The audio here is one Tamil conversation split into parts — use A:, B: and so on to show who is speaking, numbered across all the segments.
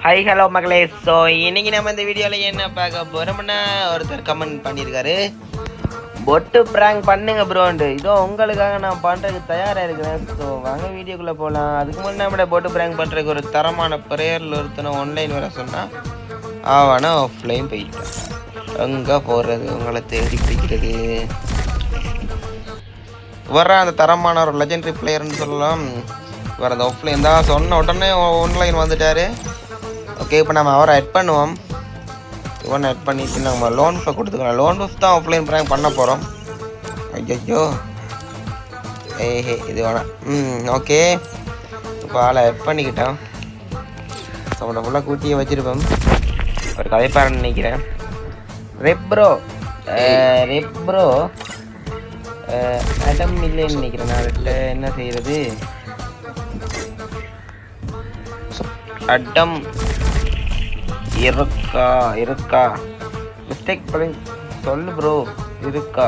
A: ஹை ஹலோ மக்களே. ஸோ இன்னைக்கு நம்ம இந்த வீடியோவில் என்ன பார்க்க போகிறோம்னா, ஒருத்தர் கமெண்ட் பண்ணியிருக்காரு, பொட்டு ப்ராங்க் பண்ணுங்க ப்ரோண்டு. இதோ உங்களுக்காக நான் பண்ணுறதுக்கு தயாராக இருக்கிறேன். ஸோ வாங்க வீடியோக்குள்ளே போகலாம். அதுக்கு முன்னாடி நம்ம பொட்டு ப்ராங்க் பண்ணுறதுக்கு ஒரு தரமான ப்ரேயரில் ஒருத்தனை ஆன்லைன் வர சொன்னால் ஆவானா ஆஃப்லைன் போயிட்டேன். எங்கே போகிறது, உங்களை தேடி பிடிக்கிறது வர அந்த தரமான ஒரு லெஜெண்டரி பிளேயர்னு சொல்லலாம். வர அந்த ஆஃப்லைன் தான் சொன்ன உடனே ஆன்லைன் வந்துட்டார். ஓகே, இப்போ நம்ம அவரை ஆட் பண்ணுவோம். இவனை ஆட் பண்ணிட்டு நம்ம லோன் ஃபை கொடுத்துக்கலாம். லோன் ஃபை தான் ஆஃப்லைன் ப்ராங்க் பண்ண போகிறோம். ஐயோ இது வேணாம். ஓகே, இப்போ ஆளை ஆட் பண்ணிக்கிட்டோம். அவனை ஃபுல்லாக கூட்டியே வச்சுருப்போம். ஒரு கதைப்பாரன்னு நினைக்கிறேன். ரெப்ரோ அடம் இல்லைன்னு நினைக்கிறேன். நான் என்ன செய்கிறது, அடம் இருக்கா மிஸ்டேக் பண்ணி சொல்லு ப்ரோ. இருக்கா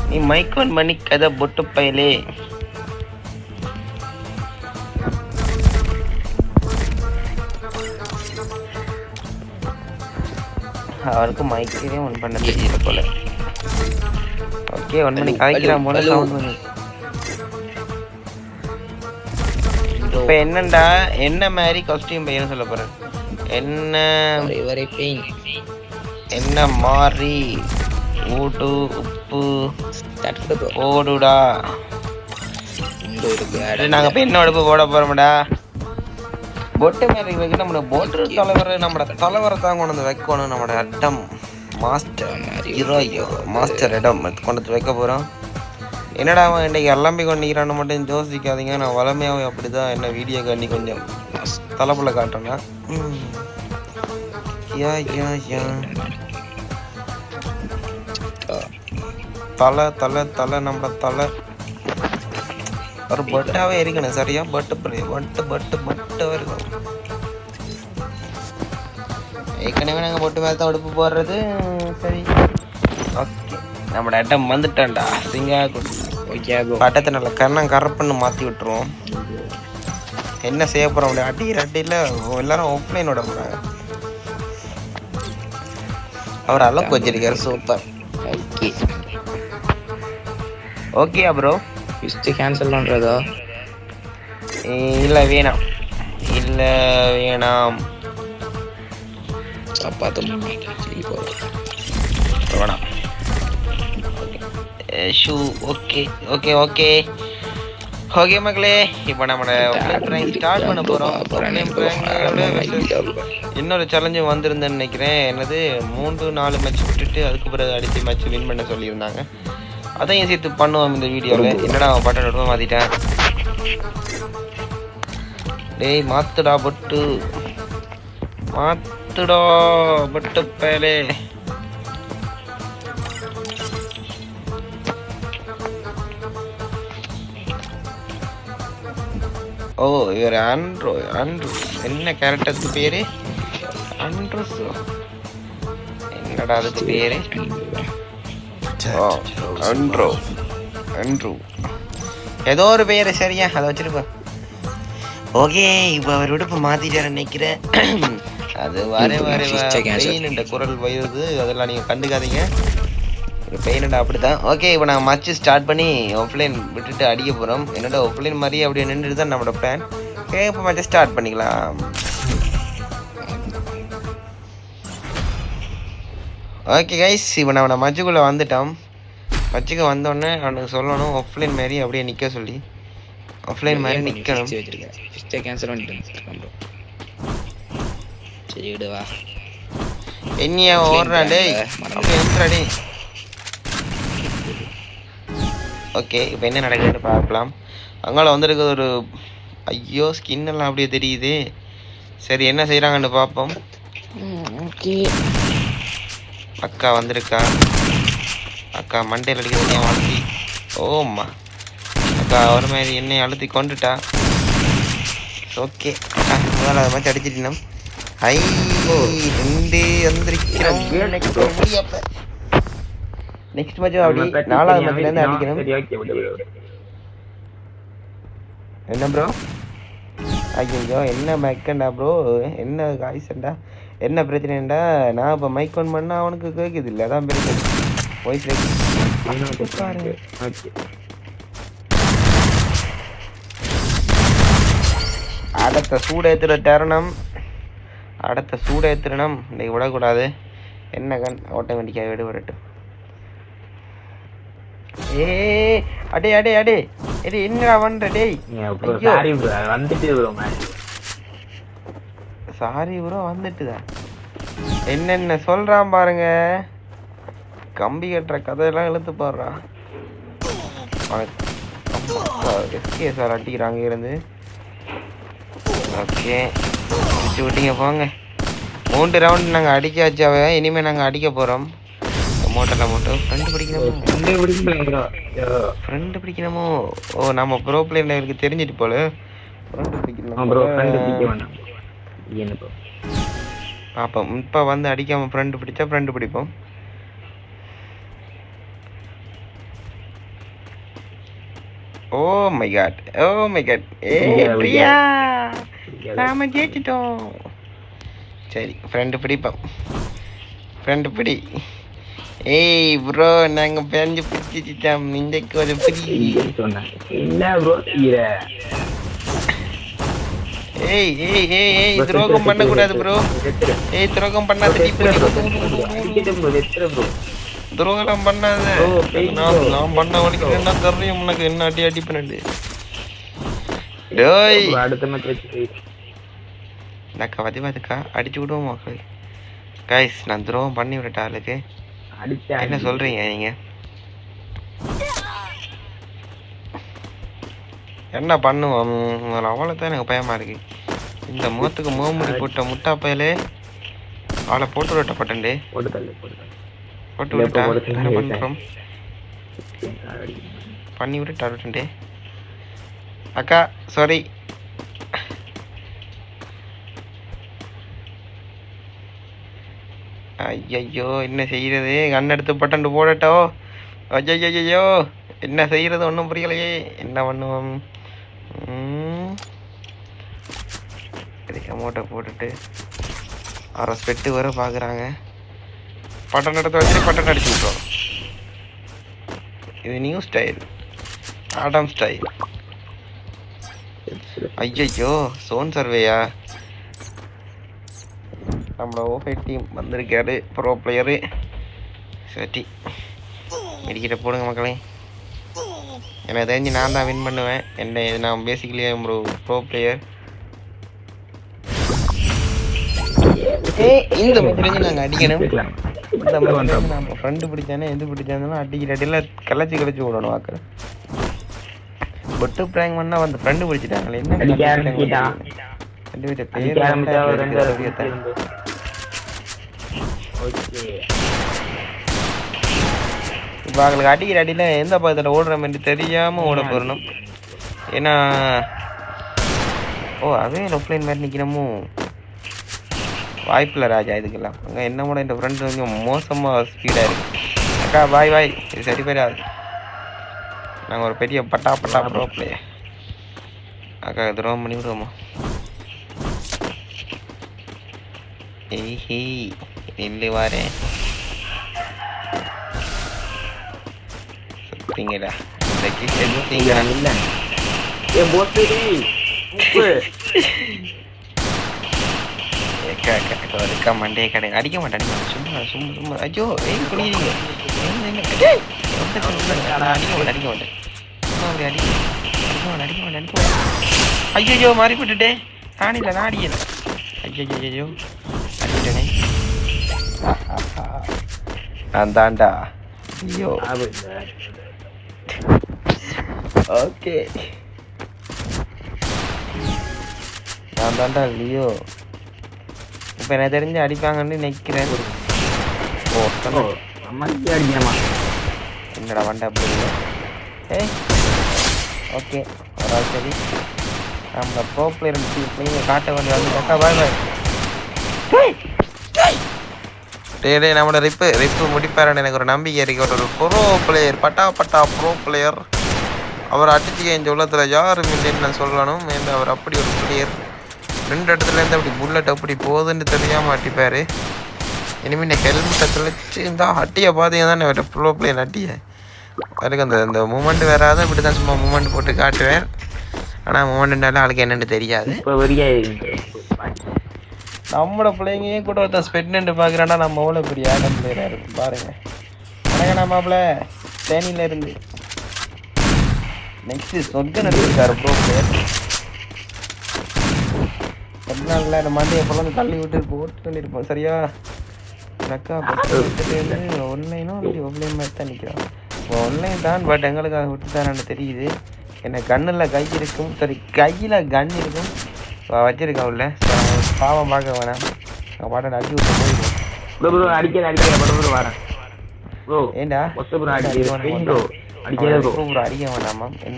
A: நீ மைக் ஆன் பண்ணி கதை பொட்டு பயலே. அவருக்கு மைக்கே ஒன் பண்ண தெரியல போல. ஓகே, ஒன் பண்ணி காய்க்கிறான் போல சவுண்ட் பண்ணி. இப்போ என்னண்டா, என்ன மாதிரி காஸ்டியூம் பையன்னு சொல்ல போறேன். என்ன மாறி ஊட்டு உப்பு ஓடுடா. நாங்க இப்போ என்ன அடுப்பு போட போறோம்டா. பொட்டு மாதிரி வைக்க நம்ம போட்டு தலைவரை தான் கொண்டு வந்து வைக்கணும். நம்மளோட அட்டம் மாஸ்டர் ஹீரோயோ மாஸ்டர் இடம் கொண்டு வந்து வைக்க போறோம். என்னடா அவன் இன்றைக்கி எல்லாமே கொண்டிக்கிறான்னு மட்டும் யோசிக்காதீங்க. நான் வளமையாகவே அப்படி தான் என்ன வீடியோ கண்ணி கொஞ்சம் தலைப்புல காட்டுறேன்னா. தலை நம்ம தலை ஒரு பட்டாவே இருக்கணும். சரியா பட்டு இருக்கும். ஏற்கனவே நாங்கள் பொட்டு மேலே தான் உடுப்பு போடுறது. சரி, ஓகே, நம்மளோட ஐட்டம் வந்துட்டான்டா. சிங்கா பட்டத்தை நல்லா கரப்பண்ணு மாற்றி விட்டுருவோம். என்ன செய்ய போகிறோம், அடியில் எல்லாரும் ஆஃப்லைனோட போகிறாங்க. அவர் அளவுக்கு வச்சிருக்காரு. சூப்பர். ஓகே ப்ரோ,
B: கேன்சல் பண்ணுறதா?
A: இல்லை வேணாம். வேணாம். ஷூ ஓகே மக்களே, இப்போ நம்ம ஸ்டார்ட் பண்ண போகிறோம். இன்னொரு சேலஞ்சும் வந்திருந்தேன்னு நினைக்கிறேன். என்னது 3-4 மேட்ச் விட்டுட்டு அதுக்கு பிறகு அடித்து மேட்ச் வின் பண்ண சொல்லியிருந்தாங்க. அதையும் சேர்த்து பண்ணுவோம் இந்த வீடியோவில். என்னடா அவன் பட்டன் விடுவோம் மாற்றிட்டேன். டேய் மாத்துடா பட்டு பேலே. ஓ, இவர் ஆண்ட்ரூஸ். என்ன கேரக்டருக்கு பேரு? ஆண்ட்ரூஸ். என்னடா அதுக்கு பேரு? ஆண்ட்ரூ ஏதோ ஒரு பேரு. சரியா, அதை வச்சிருப்பேன். ஓகே, இப்போ அவர் விடுப்பு மாத்திட்டாரு நினைக்கிறேன். அது வர குரல் வருது, அதெல்லாம் நீங்கள் கண்டுக்காதீங்க. பெயினடா அப்படிதான். ஓகே, இப்போ நாங்கள் மச்சு ஸ்டார்ட் பண்ணி ஆஃப்லைன் விட்டுட்டு அடிக்க போகிறோம். என்னோட ஆஃப்லைன் மாதிரியே அப்படியே நின்றுட்டு தான் நம்மளோட பிளான். ஓகே, இப்போ மச்சு ஸ்டார்ட் பண்ணிக்கலாம். ஓகே கைஸ், இப்போ நம்ம மச்சுக்குள்ளே வந்துட்டோம். மச்சுக்கு வந்தோடனே அவனுக்கு சொல்லணும் ஆஃப்லைன் மாதிரி அப்படியே நிற்க சொல்லி. ஆஃப்லைன் மாதிரி நிற்கணும். என்னையா ஓடுறாண்டே அப்படியே. ஓகே, இப்போ என்ன நடக்குதுன்னு பார்க்கலாம். அங்கால வந்துருக்கு ஒரு ஐயோ ஸ்கின் எல்லாம் அப்படியே தெரியுது. சரி, என்ன செய்கிறாங்கன்னு பார்ப்போம். அக்கா வந்திருக்கா. அக்கா மண்டையில் அடிக்கிறது ஏன் வாழ்த்தி. ஓம்மா, அக்கா ஒரு மாதிரி என்னை அழுத்தி கொண்டுட்டா. ஓகே, முதல்ல அதை மாதிரி அடிச்சிட்டோம். 2 வந்திருக்கிறோம். நெக்ஸ்ட் மேட்ச் அப்படி 4வது மேட்ச்ல இருந்து அடிக்கணும். என்ன ப்ரோ? ஐயோ என்ன மைக்கண்டா ப்ரோ, என்ன காய்ச்சண்டா, என்ன பிரச்சனைண்டா? நான் இப்போ மைக் ஆன் பண்ணால் அவனுக்கு கேட்குது இல்லை, அதான் பிரச்சனை. வாய்ஸ் பாரு. அடுத்த சூடேற்றுற தருணம், அடுத்த சூடேற்றுறணும். இன்னைக்கு விடக்கூடாது. என்ன கண் ஆட்டோமேட்டிக்காக விடுபடட்டும். ஏ அடே அடே அடே இது என்னடா பண்ற டேய்? சாரி ப்ரோ வந்துட்டுதா? என்னென்ன சொல்றான் பாருங்க, கம்பி கட்டுற கதையெல்லாம் இழுத்து போடுறான். எஸ்கே சார் அடிக்கிறாங்க இருந்து. ஓகே அடிச்சு விட்டீங்க போங்க. 3 ரவுண்டு நாங்கள் அடிக்காச்சாவே, இனிமேல் நாங்கள் அடிக்க போகிறோம். மோட்டரில் மட்டும் ஃப்ரெண்டு பிடிக்கணுமோ? ஓ நம்ம ப்ரோ பிளேயருக்கு தெரிஞ்சிட்டு போல ஃப்ரெண்டு பிடிக்கணும். பார்ப்போம். இப்போ வந்து அடிக்காமல் ஃப்ரெண்டு பிடிச்சா ஃப்ரெண்டு பிடிப்போம். Oh my God, oh my God. ஏ பிரியா, நாம ஜெயிச்சிட்டோம். சரி ஃப்ரெண்டு பிடிப்போம், ஃப்ரெண்டு பிடி. ஏய் ப்ரோ நாங்கள் பிரிஞ்சு பிடிச்சிட்டோம். இன்றைக்கு ஒரு பிடி. ஏய் ஏய் ஏய் ஏய் துரோகம் பண்ணக்கூடாது ப்ரோ. ஏய் துரோகம் பண்ணாத, துரோகம் பண்ணாத. நான் பண்ண வரைக்கும் என்ன தெரியும் உனக்கு? என்ன அடி அடி பண்ணு டேய். நக்கா வதிவாதுக்கா அடிச்சு விடுவோம் மக்கள். கைஸ் நான் துரோகம் பண்ணி விடட்டா ஆளுக்கு? என்ன சொல்றீங்க நீங்க? என்ன பண்ணுவோம்? அவ்வளோதான் எனக்கு பயமா இருக்கு. இந்த முகத்துக்கு முகமுடி போட்ட முட்டா பயலே அவளை போட்டு விட்டப்பட்டே. போட்டு விட்டா என்ன பண்ணுறோம்? பண்ணி விட்டுட்டே. அக்கா சாரி. ஐயோ என்ன செய்யறது? கண் எடுத்து பட்டண்டு போடட்டோ? ஐயோ என்ன செய்யறது? ஒன்றும் புரியலையே. என்ன பண்ணுவோம்? அமௌண்ட்டை போட்டுட்டு அவரை ஸ்பெட்டு வர பார்க்குறாங்க. பட்டன் எடுத்து வச்சு பட்டன் அடிச்சு விட்றோம். இது நியூ ஸ்டைல், ஆடம் ஸ்டைல். ஐயோ சோன் சர்வேயா? நம்மளோட ஓஃபை டீம் வந்திருக்காரு, ப்ரோ பிளேயரு. சரி மெடிக்கிட்ட போடுங்க மக்களே. எனக்கு தெரிஞ்சு நான் தான் வின் பண்ணுவேன். என்ன நான் பேசிக்கலி ப்ரோ பிளேயர். இந்த தெரிஞ்சு நாங்கள் அடிக்கணும். இந்த மாதிரி நம்ம ஃப்ரெண்டு பிடிச்சானே எது பிடிச்சாலும் அடிக்கிற அடியில் கலைச்சி விடணும் வாக்கு. பொட்டு ப்ராங்க் பண்ணால் வந்து ஃப்ரெண்டு பிடிச்சிட்டாங்களே. என்ன ரெண்டு பேர்ட்ட பேர் இப்போ அவங்களுக்கு அடிக்கிற அடியில் எந்த பக்கத்தில் ஓடுற மாதிரி தெரியாமல் ஓட போடணும். ஏன்னா ஓ அதே லொஃப்லைன் மாதிரி நிற்கணுமோ? வாய்ப்பில்லை ராஜா இதுக்கெல்லாம். அங்கே என்ன கூட இந்த ஃப்ரெண்டு கொஞ்சம் மோசமாக ஸ்பீடாக இருக்குது. அக்கா பாய் பாய், இது சரி பெரியாது. நாங்கள் ஒரு பெரிய பட்டா ப்ரோ பிளேயர். அக்கா துரோகம் பண்ணி விடுவோமா? ஏஹே இல்லை வாரேன். சுத்தீங்கடா இன்றைக்கு செலுத்தீங்கடா. இல்லை அக்கா மண்டே கடை அடிக்க மாட்டேன். சும்மா சும்மா சும்மா. ஐயோ ஏன் குடிக்கிறீங்க? அடிக்க மாட்டேன். சும்மா அப்படி அடிக்க மாட்டேன். ஐயோ மாறி போட்டுட்டே. நான் இல்லை, நான் அடிக்கல. ஐயோ அடிக்கிட்டேனே. நான் தாண்டா. ஐயோ ஓகே நான் தாண்டா லியோ. இப்போ எனக்கு தெரிஞ்சு அடிப்பாங்கன்னு நினைக்கிறேன். ஓ என்னடா வண்டா அப்படி? ஓகே ஒரு ஆள் சரி. நம்ம ப்ரோ பிளேயர் நீங்கள் காட்ட வேண்டிய வந்து பாய் பாய். டே நம்மளோட ரிப்பு முடிப்பாருன்னு எனக்கு ஒரு நம்பிக்கை இருக்கு. ஒரு ப்ரோ பிளேயர், பட்டா ப்ரோ பிளேயர். அவர் அடிச்சு இந்த உள்ளத்தில் யாரும் இல்லைன்னு நான் சொல்லணும். அவர் அப்படி ஒரு பிளேயர். ரெண்டு இடத்துல இருந்து அப்படி புல்லட் அப்படி போகுதுன்னு தெரியாமல் அட்டிப்பார். இனிமேல் நான் ஹெல்மெட்டை தெளிச்சு இருந்தால் அட்டியை பார்த்தீங்கன்னா தான் வேறு ப்ரோ பிளேயர் அட்டியை அதுக்கு அந்த மூமெண்ட் வராது. இப்படி தான் சும்மா மூமெண்ட் போட்டு காட்டுவேன். ஆனால் மூமெண்ட்னால ஆளுக்கு என்னென்னு தெரியாது.
B: இப்போ வெறியா
A: நம்மளோட பிள்ளைங்க கூட ஒருத்தன் ஸ்பெட்னு பார்க்குறான்னா நம்ம எவ்வளோ பெரிய ஆடம் பிளேயராக இருக்கும் பாருங்கள். வணக்கண்ணா மாப்பிள்ள தேனியில் இருந்து. நெக்ஸ்ட்டு சொர்க்க நடிச்சிருக்காரு ப்ரோ பிளேயர். எதனால இந்த மண்டையை பிறந்து தள்ளி விட்டு போட்டு பண்ணியிருப்போம் சரியா. அக்கா ஒன்லைனும் ஒன்லைன் மாதிரி தான் நிற்கிறோம். இப்போ ஒன்லைன் தான் பட் எங்களுக்காக விட்டு தானு தெரியுது. என்ன கண்ணில் கை இருக்கும் சரி கையில் கன் இருக்கும் வச்சிருக்கேன் உள்ள. பாவம் பார்க்க வேணாம் பாட்டை அடிச்சு விட்டு போயிடுவோம்.
B: அடிக்க வரேன்
A: ஏண்டா அடிக்க வேணாமா என்ன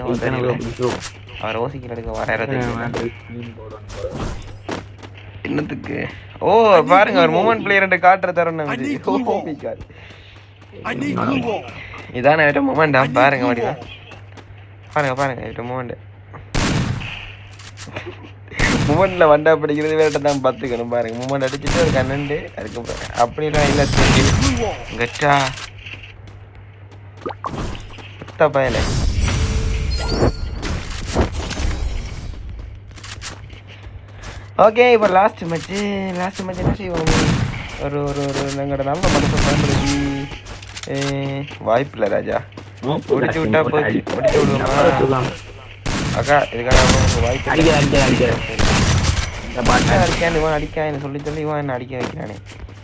A: அவர் ஓசிக்கில் எடுக்க வர்றது என்னத்துக்கு. ஓ பாருங்க அவர் மூமெண்ட் பிளேயர் காட்டுற தரணும். இதான மூமெண்டா பாருங்க வடிவா பாருங்க மூமெண்ட் மூமெண்ட்ல வண்டா பிடிக்கிறது வேற தான் பார்த்துக்கணும். பாருங்க மூமெண்ட் அடிச்சுட்டு ஒரு கண்ணண்டு அதுக்கு அப்படிலாம் இல்லை கட்டா பயல. ஓகே இப்போ லாஸ்ட் மேட்ச் என்ன செய்வோம். ஒரு ஒரு ஒரு எங்களோட நல்ல மனசை பயன்படுத்தி வாய்ப்பு இல்லை ராஜா பிடிச்சி விட்டா போச்சு. பிடிச்சி விடுவோமா அக்கா இதுக்காக வாய்ப்பு அடிக்கான்னு இவன் அடிக்கான்னு சொல்லி இவன் என்ன அடிக்க வைக்கிறானே.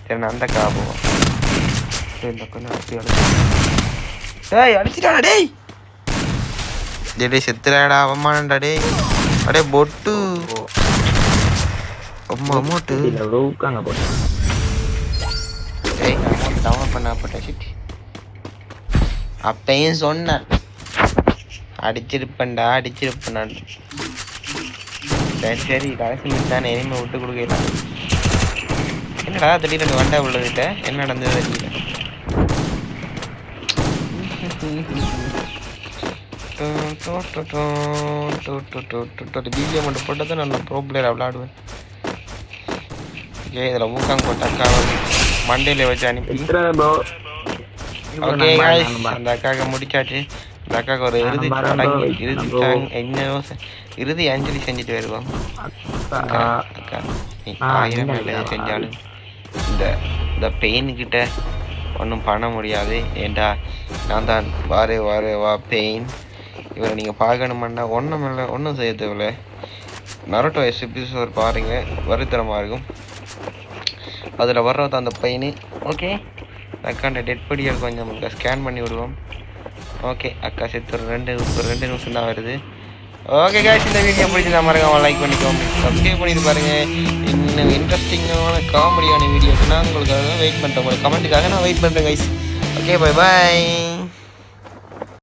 A: சரி நான் அந்த அக்கா போவோம். இந்த கொஞ்சம் அடிச்சிட்டாடா டேய் டேய் செத்துறாடா அவமானடா டேய். அடே பொட்டு அமௌண்ட்டு டவுன் பண்ண போட்டேன். அப்பையும் சொன்னேன் அடிச்சிருப்பேன்டா சரி கடைசி தானே இனிமே விட்டு கொடுக்கலாம். என்னடா திடீர்னு வண்டா உள்ளதுட்ட என்ன நடந்தது தெரியல. பிஜிஎம் மட்டும் போட்டால் தான் நான் ப்ரோ பிளேயர் விளாடுவேன். ஓகே இதில் ஊக்காங்க போட்டாக்கா மண்டேல வச்சு அனுப்பி. ஓகே அந்த அக்காவுக்கு முடிச்சாச்சு. அந்த அக்காவுக்கு ஒரு இறுதி அஞ்சலி செஞ்சுட்டு வருவோம். அக்கா நீ 1000 செஞ்சாலும் இந்த பெயின்கிட்ட ஒன்றும் பண்ண முடியாது. ஏண்டா நான் தான் வா பெயின். இவரை நீங்கள் பார்க்கணுமாண்டா ஒன்றும் செய்ய தேவையில்ல. நரோட்டோ எபிசோட் பாருங்கள் வருத்தரமாக இருக்கும். அதில் வர்றது அந்த பெயின். ஓகே அக்காண்ட டெட் பாடியை கொஞ்சம் ஸ்கேன் பண்ணி விடுவோம். ஓகே அக்கா செத்து ஒரு 2 நிமிஷம் தான் வருது. ஓகே காய்ச்சி இந்த வீடியோ பிடிச்சிருந்தா மறக்காம லைக் பண்ணிக்கோங்க, சப்ஸ்கிரைப் பண்ணிட்டு பாருங்கள். இன்னும் இன்ட்ரெஸ்டிங்கான காமெடியான வீடியோக்கு நான் உங்களுக்காக வெயிட் பண்ணுறேன். உங்களோட கமெண்ட்டுக்காக நான் வெயிட் பண்ணுறேன் கைஸ். Okay bye bye.